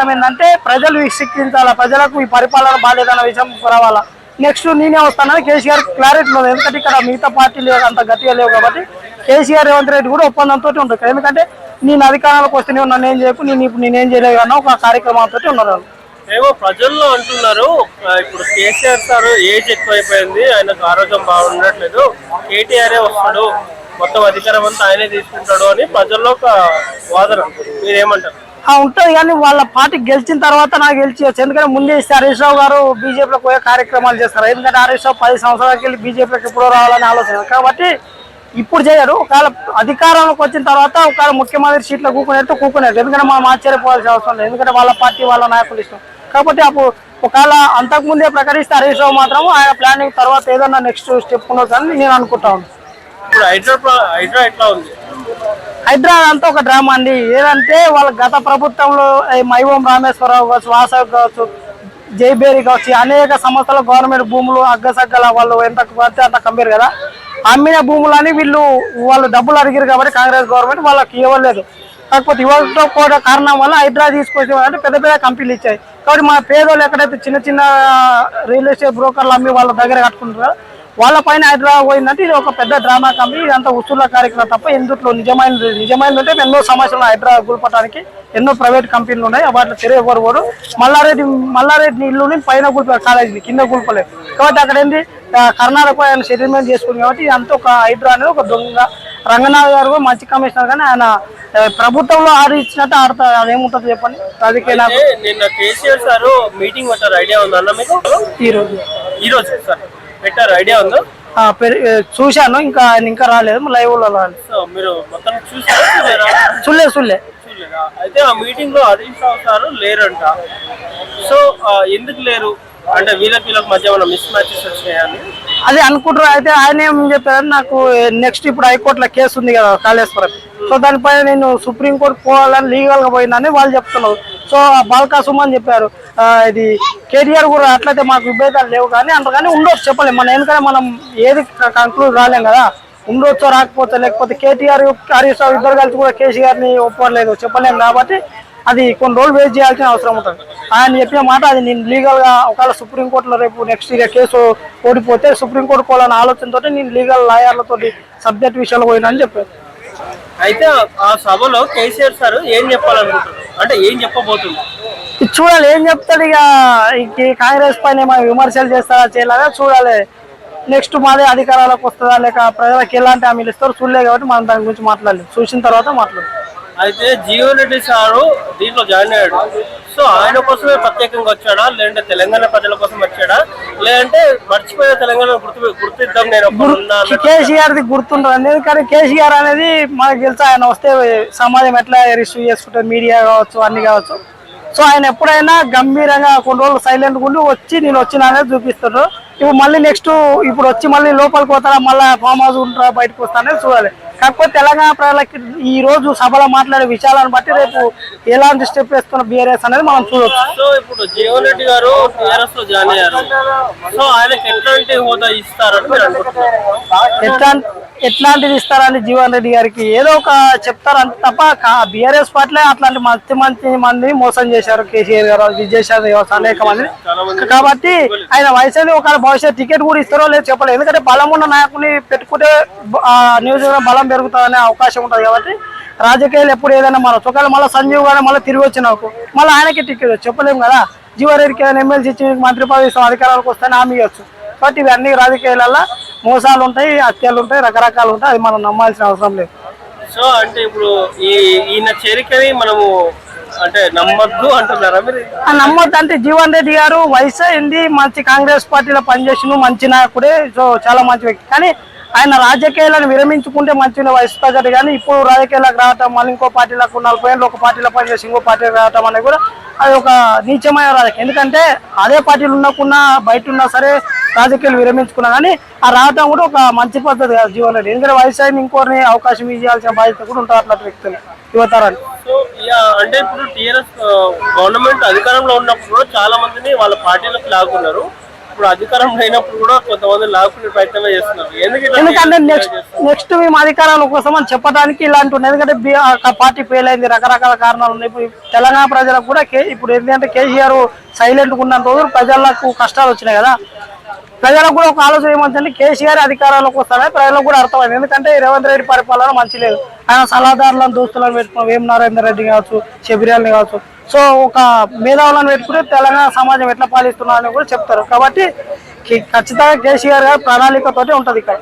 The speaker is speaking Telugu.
ఉద్దేశం ఏంటంటే ప్రజలు శిక్షించాలా, ప్రజలకు ఈ పరిపాలన బాధ్యత అన్న విషయం రావాలా. నెక్స్ట్ నేనే వస్తానని కేసీఆర్ క్లారిటీ లేదు. ఎందుకంటే ఇక్కడ మిగతా పార్టీలు అంత గట్టిగా లేవు కాబట్టి కేసీఆర్ రేవంత్ రెడ్డి కూడా ఒప్పందంతో ఉంటుంది. ఎందుకంటే నేను అధికారంలోకి వస్తే నన్ను ఏం చేయకు, నేనేం చేయలేదు అన్న ఒక కార్యక్రమంతో ఉన్నారు. ఏమో ప్రజల్లో అంటున్నారు, ఇప్పుడు కేసీఆర్ సార్ ఏజ్ ఎక్కువైపోయింది, ఆయనకు ఆరోగ్యం బాగుండట్లేదు, కేటీఆరే వస్తాడు, మొత్తం అధికారం అంతా ఆయనే తీసుకుంటాడు అని ప్రజల్లో ఒక వాదన. మీరేమంటారు? ఉంటుంది కానీ వాళ్ళ పార్టీ గెలిచిన తర్వాత నాకు గెలిచి ఎందుకంటే ముందే ఇస్తే హరీష్ రావు గారు బీజేపీలోకి పోయే కార్యక్రమాలు చేస్తారు. ఎందుకంటే హరీష్ రావు 10 సంవత్సరాలకి వెళ్ళి బీజేపీలోకి ఎప్పుడో రావాలని ఆలోచన కాబట్టి ఇప్పుడు చేయరు. ఒకవేళ అధికారంలోకి వచ్చిన తర్వాత ఒకవేళ ముఖ్యమంత్రి సీట్లో కూకునేట్టు ఎందుకంటే మనం ఆశ్చర్యపోవాల్సిన అవసరం లేదు. ఎందుకంటే వాళ్ళ పార్టీ వాళ్ళ నాయకులు ఇష్టం కాబట్టి అప్పుడు ఒకవేళ అంతకుముందే ప్రకటిస్తే హరీష్ రావు మాత్రం ఆయన ప్లానింగ్ తర్వాత ఏదన్నా నెక్స్ట్ స్టెప్ ఉండొచ్చని నేను అనుకుంటా ఉన్నాను. ఇప్పుడు హైడ్రా ఎట్లా ఉంది? హైదరాబాద్ అంతా ఒక డ్రామా అండి. ఏదంటే వాళ్ళ గత ప్రభుత్వంలో మైవం రామేశ్వరరావు కావచ్చు, వాసవ్ కావచ్చు, జైబేరి కావచ్చు, అనేక సంస్థల గవర్నమెంట్ భూములు అగ్గసగ్గల వాళ్ళు ఎంత పడితే అంత కంపేరు కదా. అమ్మిన భూములని వాళ్ళు డబ్బులు అడిగారు కాబట్టి కాంగ్రెస్ గవర్నమెంట్ వాళ్ళకి ఇవ్వలేదు. కాకపోతే ఇవ్వడంతో కూడా కారణం వల్ల హైడ్రా తీసుకొచ్చి అంటే పెద్ద పెద్ద కంపెనీలు ఇచ్చాయి. కాబట్టి మన పేదోళ్ళు ఎక్కడైతే చిన్న చిన్న రియల్ ఎస్టేట్ బ్రోకర్లు అమ్మి వాళ్ళ దగ్గర కట్టుకుంటారో వాళ్ళ పైన హైదరాబాద్ పోయిందంటే ఇది ఒక పెద్ద డ్రామా కంపెనీ. ఇదంతా ఉసుల కార్యక్రమం తప్ప ఎందుట్లో నిజమైన అంటే ఎన్నో సమస్యలు హైదరాబాద్ కూల్పడానికి ఎన్నో ప్రైవేట్ కంపెనీలు ఉన్నాయి. వాటిలో తెరే ఎవరు మల్లారెడ్డి ఇల్లుని పైన కూల్పారు, కాలేజీ కింద కూల్పలేదు. కాబట్టి అక్కడ ఏంటి కర్ణాటక ఆయన సెటిల్మెంట్ చేసుకుంది కాబట్టి ఇదంతా ఒక హైడ్రా అనేది ఒక దొంగ. రంగనాథ్ గారు మంచి కమిషనర్ కానీ ఆయన ప్రభుత్వంలో ఇచ్చినట్టు ఆడతారు. అదేముంటుంది చెప్పండి రాజకీయ. నిన్న కేసీఆర్ సార్ మీటింగ్ పెట్టారు, ఐడియా ఉందన్న మీకు? ఈ రోజు సార్ పెట్టారు, ఐడియా ఉందా? చూశాను, ఇంకా రాలేదు, లైవ్ లో రాలేదు. మీరు మొత్తం చూసారా? చూడలే. అయితే ఆ మీటింగ్ లో హరీష్ రావు సార్ లేరంట. సో ఎందుకు లేరు అంటే వీళ్ళకి మధ్య ఏమైనా మిస్ మ్యాచెస్ వచ్చాయని అదే అనుకుంటారు. అయితే ఆయన ఏం చెప్పారు, నాకు నెక్స్ట్ ఇప్పుడు హైకోర్టులో కేసు ఉంది కదా కాళేశ్వరం, సో దానిపైన నేను సుప్రీంకోర్టు పోవాలని లీగల్ గా పోయిందని వాళ్ళు చెప్తున్నారు. సో బాల్కా సుమన్ చెప్పారు ఇది కేటీఆర్ కూడా అట్లయితే మాకు విభేదాలు లేవు కానీ అంతగాని ఉండొచ్చు చెప్పలేము మనం. ఎందుకంటే మనం ఏది కంక్లూడ్ రాలేం కదా, ఉండొచ్చో రాకపోతే. లేకపోతే కేటీఆర్ హరీష్ రావు ఇద్దరు కలిసి కూడా కేసీఆర్ని ఒప్పుకోలేదు చెప్పలేము. కాబట్టి అది కొన్ని రోజులు వెయిట్ చేయాల్సిన అవసరం ఉంటుంది. ఆయన చెప్పిన మాట అది నేను లీగల్గా ఒకవేళ సుప్రీంకోర్టులో రేపు నెక్స్ట్ ఇయర్ కేసు ఓడిపోతే సుప్రీంకోర్టు పోవాలన్న ఆలోచనతో నేను లీగల్ లాయర్లతో సబ్జెక్ట్ విషయాలు పోయినా అని చెప్పారు. అయితే ఆ సభలో కేసీఆర్ సార్ ఏం చెప్పాలనుకుంటున్నారు అంటే ఏం చెప్పబోతుంది చూడాలి, ఏం చెప్తాడు. ఇక కాంగ్రెస్ పైన విమర్శలు చేస్తారా చేయలేదా చూడాలి. నెక్స్ట్ మాదే అధికారాలకు వస్తుందా లేక ప్రజలకు ఎలాంటి హామీలు ఇస్తారో చూడలేదు కాబట్టి మనం దాని గురించి మాట్లాడలేదు, చూసిన తర్వాత మాట్లాడలేదు. అయితే జీవన్ రెడ్డి సారు దీంట్లో జాయిన్ అయ్యాడు. సో ఆయన కోసమే ప్రత్యేకంగా వచ్చాడా లేదంటే తెలంగాణ ప్రజల కోసం వచ్చాడా లేదంటే మర్చిపోయే తెలంగాణ గుర్తిద్దాం నేను కేసీఆర్ది గుర్తుంటుంది. ఎందుకంటే కేసీఆర్ అనేది మనకు తెలుసు, ఆయన వస్తే సమాజం ఎట్లా రిసీవ్ చేసుకుంటారు, మీడియా కావచ్చు అన్ని కావచ్చు. సో ఆయన ఎప్పుడైనా గంభీరంగా కొన్ని రోజులు సైలెంట్గా ఉండి వచ్చి నేను వచ్చిన అనేది చూపిస్తారు. ఇప్పుడు మళ్ళీ నెక్స్ట్ ఇప్పుడు వచ్చి మళ్ళీ లోపలికి పోతారా, మళ్ళీ ఫామ్ హౌస్ ఉంటారా, బయటకు వస్తా అనేది చూడాలి. కాకపోతే తెలంగాణ ప్రజలకి ఈ రోజు సభలో మాట్లాడే విషయాలను బట్టి రేపు ఎలాంటి స్టెప్ వేస్తున్న బీఆర్ఎస్ అనేది మనం చూడొచ్చు. సో ఇప్పుడు జీవన్ రెడ్డి గారు టీఆర్ఎస్ లో జాయిన్ అయ్యారు. సో ఆయనకి ఎట్లాంటి హోదా ఇస్తారని మీరు అనుకుంటున్నారు? ఎట్లాంటిది ఇస్తారని జీవన్ రెడ్డి గారికి ఏదో ఒక చెప్తారు అంతే తప్ప బీఆర్ఎస్ పార్టీలే అట్లాంటి మంచి మంది మోసం చేశారు. కేసీఆర్ గారు విజయసాయి అనేక మంది. కాబట్టి ఆయన వయసు ఒక భవిష్యత్ టికెట్ కూడా ఇస్తారో లేదో చెప్పలేదు. ఎందుకంటే బలం ఉన్న నాయకుని పెట్టుకుంటే నియోజకవర్గం బలం పెరుగుతుందనే అవకాశం ఉంటుంది. కాబట్టి రాజకీయాలు ఎప్పుడు ఏదైనా మనం ఒకవేళ మళ్ళీ సంజీవ్ గారు మళ్ళీ తిరిగి వచ్చినాకు మళ్ళీ ఆయనకి టికెట్ చెప్పలేము కదా. జీవన్ రెడ్డికి ఏదైనా ఎమ్మెల్సీ ఇచ్చి మంత్రి పదవి అధికారాలకు వస్తాయని హామీ ఇవ్వచ్చు. కాబట్టి ఇవన్నీ రాజకీయాలలో మోసాలు ఉంటాయి, హత్యలు ఉంటాయి, రకరకాలు ఉంటాయి. అది మనం నమ్మాల్సిన అవసరం లేదు. సో అంటే ఇప్పుడు ఈయన చేరికని మనము అంటే నమ్మొద్దు అంటున్నారా మీరు? నమ్మొద్దు అంటే జీవన్ రెడ్డి గారు వయసు అయింది, మంచి కాంగ్రెస్ పార్టీలో పనిచేసిన మంచి నాయకుడే. సో చాలా మంచి వ్యక్తి. కానీ ఆయన రాజకీయాలను విరమించుకుంటే మంచిగా వయసు తగ్గట్టు. కానీ ఇప్పుడు రాజకీయాలకు రావటం, మళ్ళీ ఇంకో పార్టీలకు 40 ఏళ్ళు ఒక పార్టీలో పనిచేసి ఇంకో పార్టీలకు రావటం అనేది కూడా అది ఒక నీచమైన రాజకీయం. ఎందుకంటే అదే పార్టీలు ఉన్నకున్నా బయట ఉన్నా సరే రాజకీయాలు విరమించుకున్నా కానీ ఆ రావటం కూడా ఒక మంచి పద్ధతి కాదు జీవన్ రెడ్డి. ఎందుకంటే వయసు అయిన ఇంకోరిని అవకాశం ఇవ్వాల్సిన బాధ్యత కూడా ఉంటారు అట్లాంటి వ్యక్తులు యువతరాన్ని. సో అంటే ఇప్పుడు టీఆర్ఎస్ గవర్నమెంట్ అధికారంలో ఉన్నప్పుడు చాలా మందిని వాళ్ళ పార్టీలకు లాగున్నారు. ఇప్పుడు అధికారం లేనప్పుడు కూడా కొంతమంది లాక్కునే ప్రయత్నమే చేస్తున్నారు. ఎందుకంటే నెక్స్ట్ మేము అధికారాల కోసం అని చెప్పడానికి ఇలాంటి ఉన్నాయి. ఎందుకంటే పార్టీ ఫెయిల్ అయింది, రకరకాల కారణాలు ఉన్నాయి. ఇప్పుడు తెలంగాణ ప్రజలకు కూడా ఇప్పుడు ఏంటంటే కేసీఆర్ సైలెంట్ గా ఉన్న రోజులు ప్రజలకు కష్టాలు వచ్చినాయి కదా. ప్రజలకు కూడా ఒక ఆలోచన ఏమంటే కేసీఆర్ అధికారాలకు వస్తారని ప్రజలకు కూడా అర్థమైంది. ఎందుకంటే రేవంత్ రెడ్డి పరిపాలన మంచి లేదు. ఆయన సలహాదారులను దోస్తులను పెట్టుకున్నాం, వేం నరేందర్ రెడ్డి కావచ్చు, శబరియాల్ని కావచ్చు. సో ఒక మేధావులను పెట్టుకుని తెలంగాణ సమాజం ఎట్లా పాలిస్తున్నారని కూడా చెప్తారు. కాబట్టి ఖచ్చితంగా కేసీఆర్ గారి ప్రణాళికతోటి ఉంటది ఇక్కడ.